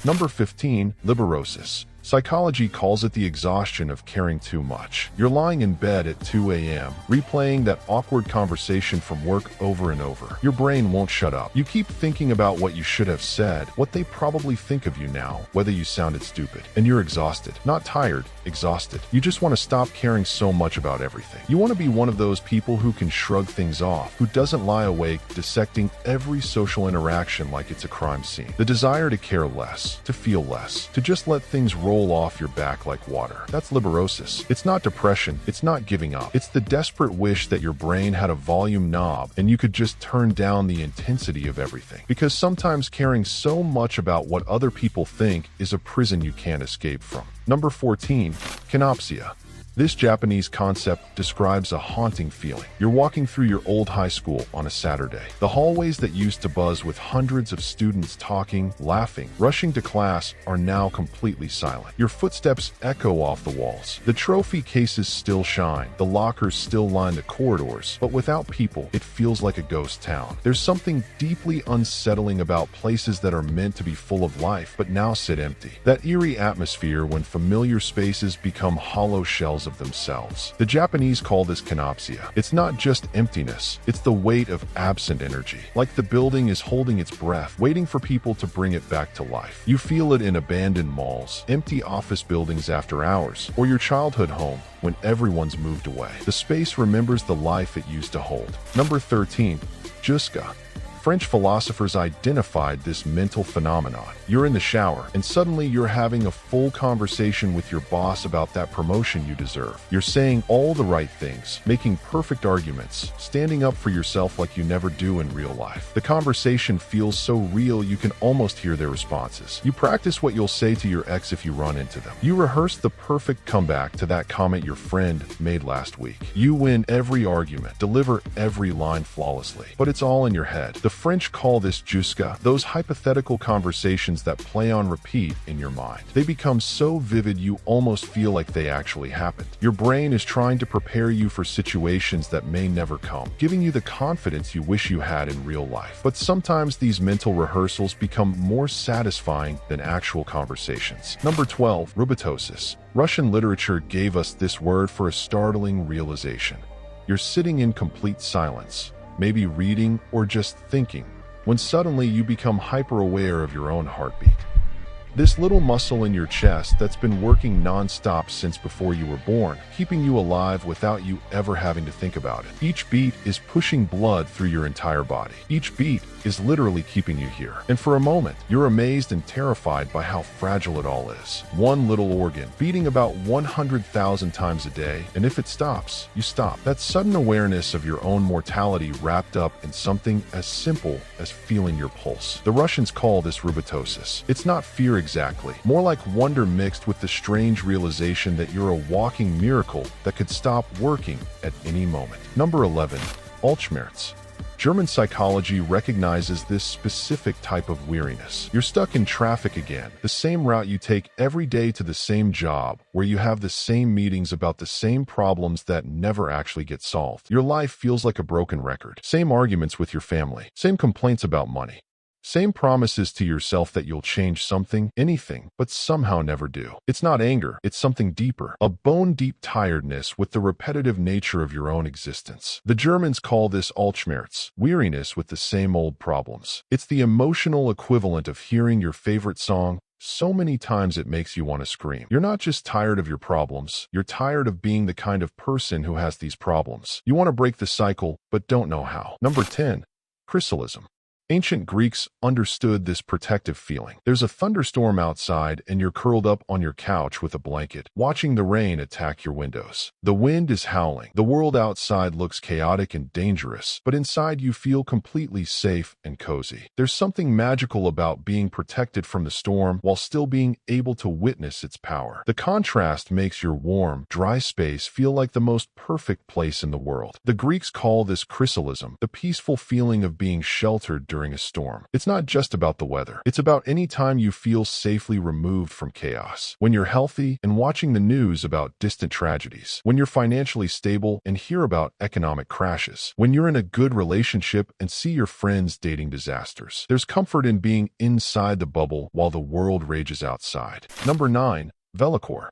Number 15. Liberosis. Psychology calls it the exhaustion of caring too much. You're lying in bed at 2 a.m., replaying that awkward conversation from work over and over. Your brain won't shut up. You keep thinking about what you should have said, what they probably think of you now, whether you sounded stupid. And you're exhausted. Not tired, exhausted. You just want to stop caring so much about everything. You want to be one of those people who can shrug things off, who doesn't lie awake dissecting every social interaction like it's a crime scene. The desire to care less, to feel less, to just let things roll off your back like water. That's Liberosis. It's not depression. It's not giving up. It's the desperate wish that your brain had a volume knob and you could just turn down the intensity of everything. Because sometimes caring so much about what other people think is a prison you can't escape from. Number 14. Kenopsia. This Japanese concept describes a haunting feeling. You're walking through your old high school on a Saturday. The hallways that used to buzz with hundreds of students talking, laughing, rushing to class are now completely silent. Your footsteps echo off the walls. The trophy cases still shine. The lockers still line the corridors. But without people, it feels like a ghost town. There's something deeply unsettling about places that are meant to be full of life, but now sit empty. That eerie atmosphere when familiar spaces become hollow shells of themselves. The Japanese call this Kenopsia. It's not just emptiness, it's the weight of absent energy. Like the building is holding its breath, waiting for people to bring it back to life. You feel it in abandoned malls, empty office buildings after hours, or your childhood home when everyone's moved away. The space remembers the life it used to hold. Number 13. Jouska. French philosophers identified this mental phenomenon. You're in the shower, and suddenly you're having a full conversation with your boss about that promotion you deserve. You're saying all the right things, making perfect arguments, standing up for yourself like you never do in real life. The conversation feels so real you can almost hear their responses. You practice what you'll say to your ex if you run into them. You rehearse the perfect comeback to that comment your friend made last week. You win every argument, deliver every line flawlessly, but it's all in your head. The French call this Jouska, those hypothetical conversations that play on repeat in your mind. They become so vivid you almost feel like they actually happened. Your brain is trying to prepare you for situations that may never come, giving you the confidence you wish you had in real life. But sometimes these mental rehearsals become more satisfying than actual conversations. Number 12. Rubatosis. Russian literature gave us this word for a startling realization. You're sitting in complete silence, maybe reading or just thinking, when suddenly you become hyper-aware of your own heartbeat. This little muscle in your chest that's been working non-stop since before you were born, keeping you alive without you ever having to think about it. Each beat is pushing blood through your entire body. Each beat is literally keeping you here. And for a moment, you're amazed and terrified by how fragile it all is. One little organ, beating about 100,000 times a day, and if it stops, you stop. That sudden awareness of your own mortality wrapped up in something as simple as feeling your pulse. The Russians call this Rubatosis. It's not fear exactly, more like wonder mixed with the strange realization that you're a walking miracle that could stop working at any moment. Number 11. Altschmerz. German psychology recognizes this specific type of weariness. You're stuck in traffic again, the same route you take every day to the same job, where you have the same meetings about the same problems that never actually get solved. Your life feels like a broken record. Same arguments with your family, same complaints about money. Same promises to yourself that you'll change something, anything, but somehow never do. It's not anger, it's something deeper, a bone-deep tiredness with the repetitive nature of your own existence. The Germans call this Altschmerz, weariness with the same old problems. It's the emotional equivalent of hearing your favorite song so many times it makes you want to scream. You're not just tired of your problems, you're tired of being the kind of person who has these problems. You want to break the cycle, but don't know how. Number 10. Chrysalism. Ancient Greeks understood this protective feeling. There's a thunderstorm outside and you're curled up on your couch with a blanket, watching the rain attack your windows. The wind is howling. The world outside looks chaotic and dangerous, but inside you feel completely safe and cozy. There's something magical about being protected from the storm while still being able to witness its power. The contrast makes your warm, dry space feel like the most perfect place in the world. The Greeks call this Chrysalism, the peaceful feeling of being sheltered during during a storm. It's not just about the weather. It's about any time you feel safely removed from chaos. When you're healthy and watching the news about distant tragedies. When you're financially stable and hear about economic crashes. When you're in a good relationship and see your friends dating disasters. There's comfort in being inside the bubble while the world rages outside. Number 9. Vellichor.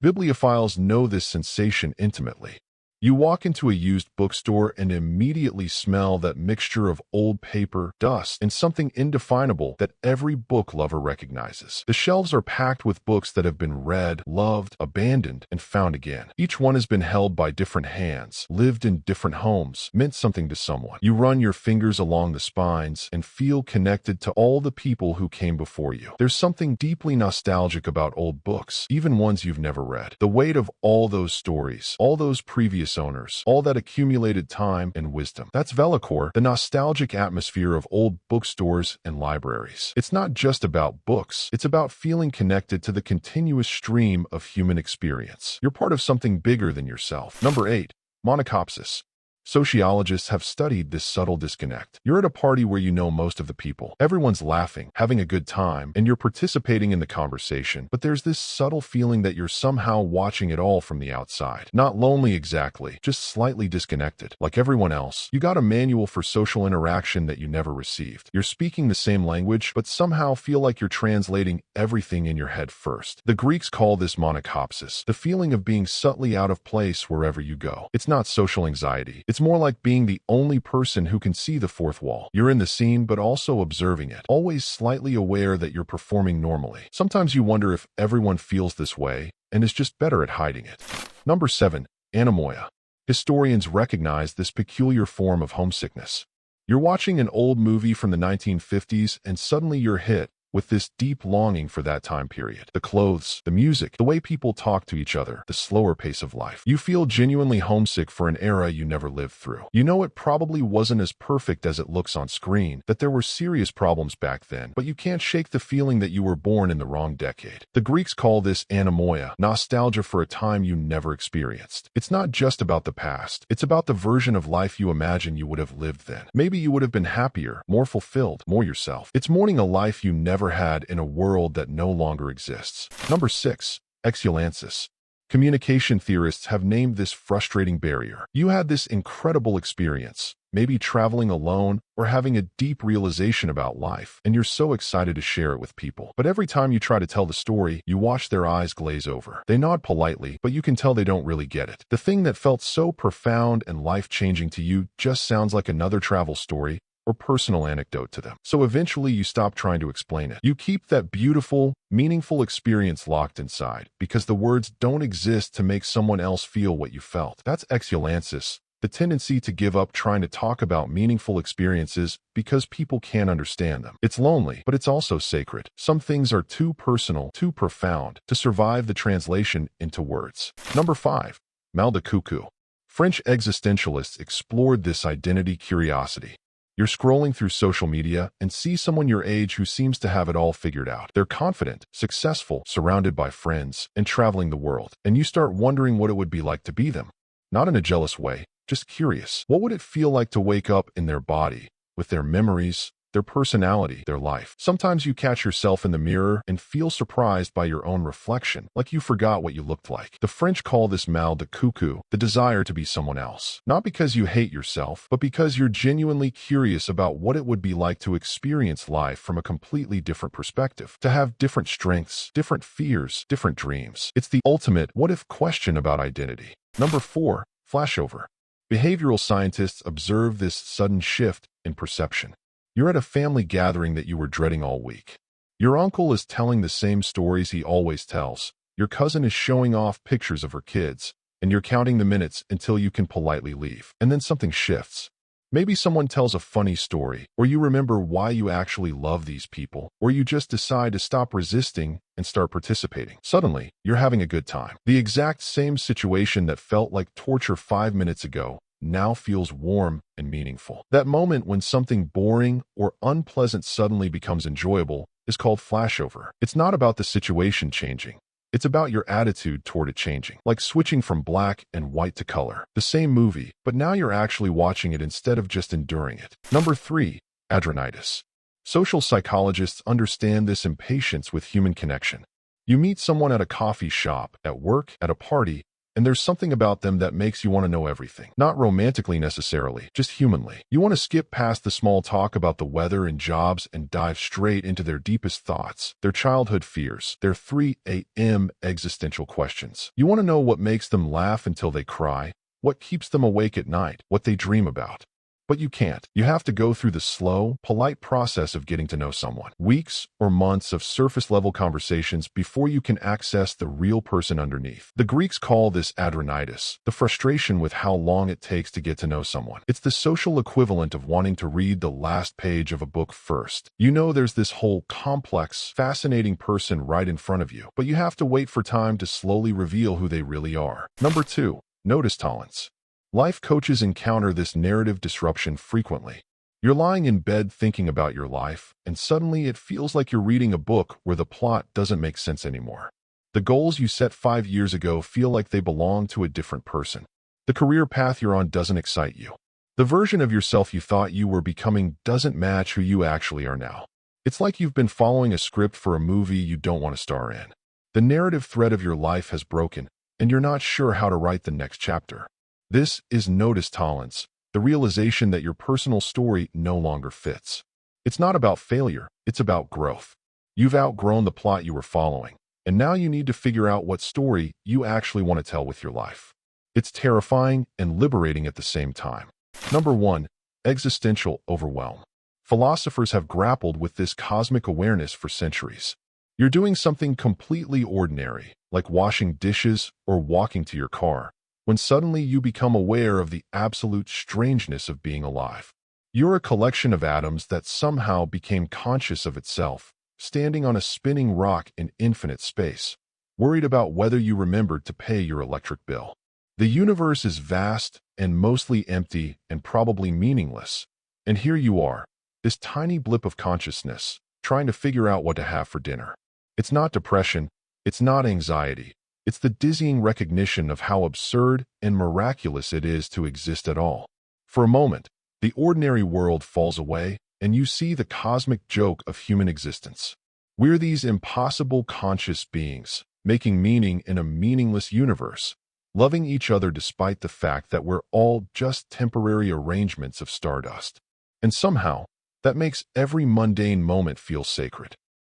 Bibliophiles know this sensation intimately. You walk into a used bookstore and immediately smell that mixture of old paper, dust, and something indefinable that every book lover recognizes. The shelves are packed with books that have been read, loved, abandoned, and found again. Each one has been held by different hands, lived in different homes, meant something to someone. You run your fingers along the spines and feel connected to all the people who came before you. There's something deeply nostalgic about old books, even ones you've never read. The weight of all those stories, all those previous owners, all that accumulated time and wisdom. That's Vellichor, the nostalgic atmosphere of old bookstores and libraries. It's not just about books. It's about feeling connected to the continuous stream of human experience. You're part of something bigger than yourself. Number 8. Monachopsis. Sociologists have studied this subtle disconnect. You're at a party where you know most of the people. Everyone's laughing, having a good time, and you're participating in the conversation. But there's this subtle feeling that you're somehow watching it all from the outside. Not lonely exactly, just slightly disconnected. Like everyone else, you got a manual for social interaction that you never received. You're speaking the same language, but somehow feel like you're translating everything in your head first. The Greeks call this monachopsis, the feeling of being subtly out of place wherever you go. It's not social anxiety. It's more like being the only person who can see the fourth wall. You're in the scene, but also observing it, always slightly aware that you're performing normally. Sometimes you wonder if everyone feels this way and is just better at hiding it. Number 7. Anemoia. Historians recognize this peculiar form of homesickness. You're watching an old movie from the 1950s and suddenly you're hit with this deep longing for that time period. The clothes, the music, the way people talk to each other, the slower pace of life. You feel genuinely homesick for an era you never lived through. You know it probably wasn't as perfect as it looks on screen, that there were serious problems back then, but you can't shake the feeling that you were born in the wrong decade. The Greeks call this anemoia, nostalgia for a time you never experienced. It's not just about the past. It's about the version of life you imagine you would have lived then. Maybe you would have been happier, more fulfilled, more yourself. It's mourning a life you never had in a world that no longer exists. Number 6. Exulansis. Communication theorists have named this frustrating barrier. You had this incredible experience, maybe traveling alone or having a deep realization about life, and you're so excited to share it with people. But every time you try to tell the story, you watch their eyes glaze over. They nod politely, but you can tell they don't really get it. The thing that felt so profound and life-changing to you just sounds like another travel story or personal anecdote to them. So eventually you stop trying to explain it. You keep that beautiful, meaningful experience locked inside because the words don't exist to make someone else feel what you felt. That's exulansis, the tendency to give up trying to talk about meaningful experiences because people can't understand them. It's lonely, but it's also sacred. Some things are too personal, too profound to survive the translation into words. Number 5. Mal de Coucou. French existentialists explored this identity curiosity. You're scrolling through social media and see someone your age who seems to have it all figured out. They're confident, successful, surrounded by friends, and traveling the world. And you start wondering what it would be like to be them. Not in a jealous way, just curious. What would it feel like to wake up in their body, with their memories, their personality, their life? Sometimes you catch yourself in the mirror and feel surprised by your own reflection, like you forgot what you looked like. The French call this mal de coucou, the desire to be someone else. Not because you hate yourself, but because you're genuinely curious about what it would be like to experience life from a completely different perspective, to have different strengths, different fears, different dreams. It's the ultimate what-if question about identity. Number 4. Flashover. Behavioral scientists observe this sudden shift in perception. You're at a family gathering that you were dreading all week. Your uncle is telling the same stories he always tells. Your cousin is showing off pictures of her kids, and you're counting the minutes until you can politely leave. And then something shifts. Maybe someone tells a funny story, or you remember why you actually love these people, or you just decide to stop resisting and start participating. Suddenly, you're having a good time. The exact same situation that felt like torture 5 minutes ago now feels warm and meaningful. That moment when something boring or unpleasant suddenly becomes enjoyable is called flashover. It's not about the situation changing. It's about your attitude toward it changing, like switching from black and white to color. The same movie, but now you're actually watching it instead of just enduring it. Number 3. Adronitis. Social psychologists understand this impatience with human connection. You meet someone at a coffee shop, at work, at a party, and there's something about them that makes you want to know everything. Not romantically necessarily, just humanly. You want to skip past the small talk about the weather and jobs and dive straight into their deepest thoughts, their childhood fears, their 3 a.m. existential questions. You want to know what makes them laugh until they cry, what keeps them awake at night, what they dream about. But you can't. You have to go through the slow, polite process of getting to know someone. Weeks or months of surface-level conversations before you can access the real person underneath. The Greeks call this Adronitis, the frustration with how long it takes to get to know someone. It's the social equivalent of wanting to read the last page of a book first. You know there's this whole complex, fascinating person right in front of you, but you have to wait for time to slowly reveal who they really are. Number 2. Nodus Tollens. Life coaches encounter this narrative disruption frequently. You're lying in bed thinking about your life, and suddenly it feels like you're reading a book where the plot doesn't make sense anymore. The goals you set 5 years ago feel like they belong to a different person. The career path you're on doesn't excite you. The version of yourself you thought you were becoming doesn't match who you actually are now. It's like you've been following a script for a movie you don't want to star in. The narrative thread of your life has broken, and you're not sure how to write the next chapter. This is Nodus Tollens, the realization that your personal story no longer fits. It's not about failure, it's about growth. You've outgrown the plot you were following, and now you need to figure out what story you actually want to tell with your life. It's terrifying and liberating at the same time. Number 1. Existential Overwhelm. Philosophers have grappled with this cosmic awareness for centuries. You're doing something completely ordinary, like washing dishes or walking to your car, when suddenly you become aware of the absolute strangeness of being alive. You're a collection of atoms that somehow became conscious of itself, standing on a spinning rock in infinite space, worried about whether you remembered to pay your electric bill. The universe is vast and mostly empty and probably meaningless, and here you are, this tiny blip of consciousness, trying to figure out what to have for dinner. It's not depression, it's not anxiety. It's the dizzying recognition of how absurd and miraculous it is to exist at all. For a moment, the ordinary world falls away, and you see the cosmic joke of human existence. We're these impossible conscious beings, making meaning in a meaningless universe, loving each other despite the fact that we're all just temporary arrangements of stardust. And somehow, that makes every mundane moment feel sacred.